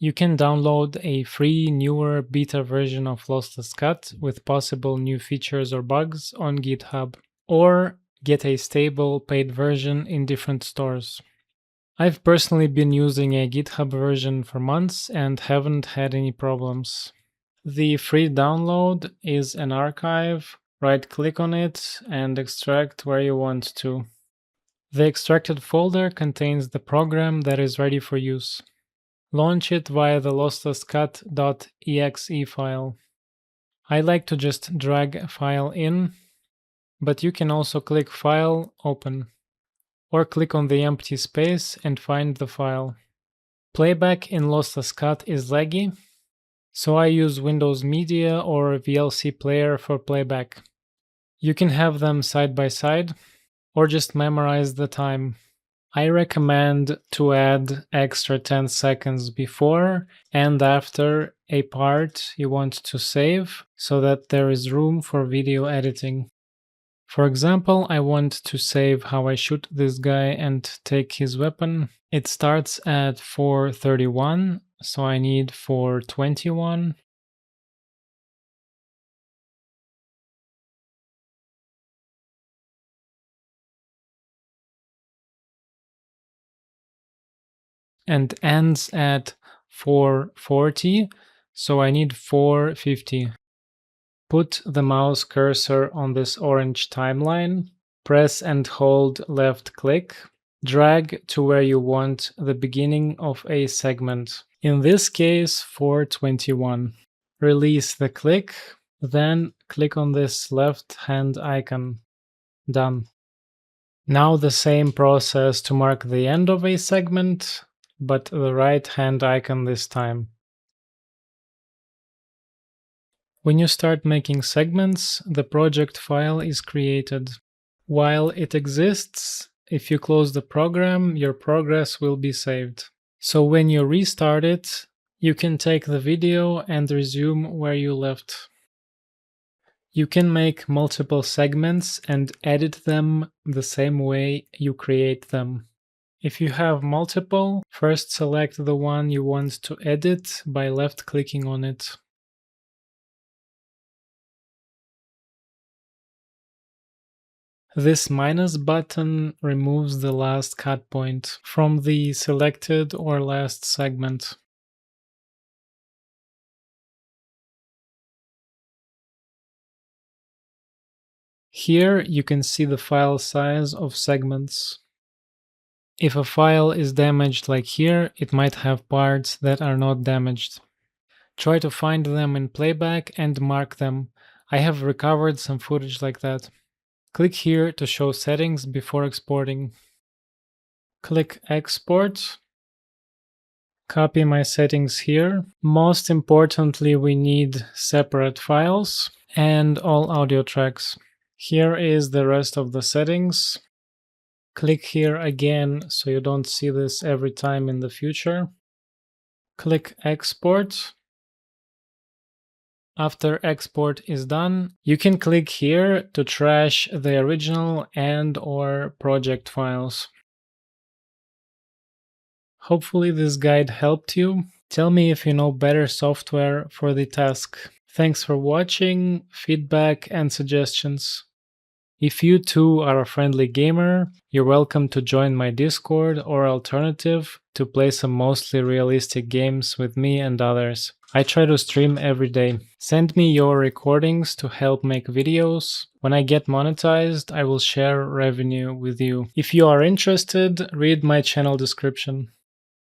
You can download a free, newer beta version of LosslessCut with possible new features or bugs on GitHub, or get a stable paid version in different stores. I've personally been using a GitHub version for months and haven't had any problems. The free download is an archive. Right-click on it and extract where you want to. The extracted folder contains the program that is ready for use. Launch it via the LosslessCut.exe file. I like to just drag a file in, but you can also click File, Open, or click on the empty space and find the file. Playback in LosslessCut is laggy, so I use Windows Media or VLC Player for playback. You can have them side by side, or just memorize the time. I recommend to add extra 10 seconds before and after a part you want to save so that there is room for video editing. For example, I want to save how I shoot this guy and take his weapon. It starts at 4:31, so I need 4:21. And ends at 4:40, so I need 4:50. Put the mouse cursor on this orange timeline, press and hold left click, drag to where you want the beginning of a segment. In this case, 4:21. Release the click, then click on this left hand icon. Done. Now the same process to mark the end of a segment, but the right hand icon this time. When you start making segments, the project file is created. While it exists, if you close the program, your progress will be saved. So when you restart it, you can take the video and resume where you left. You can make multiple segments and edit them the same way you create them. If you have multiple, first select the one you want to edit by left-clicking on it. This minus button removes the last cut point from the selected or last segment. Here you can see the file size of segments. If a file is damaged like here, it might have parts that are not damaged. Try to find them in playback and mark them. I have recovered some footage like that. Click here to show settings before exporting. Click Export. Copy my settings here. Most importantly, we need separate files and all audio tracks. Here is the rest of the settings. Click here again so you don't see this every time in the future. Click Export. After export is done, you can click here to trash the original and/or project files. Hopefully this guide helped you. Tell me if you know better software for the task. Thanks for watching, feedback and suggestions. If you too are a friendly gamer, you're welcome to join my Discord or alternative to play some mostly realistic games with me and others. I try to stream every day. Send me your recordings to help make videos. When I get monetized, I will share revenue with you. If you are interested, read my channel description.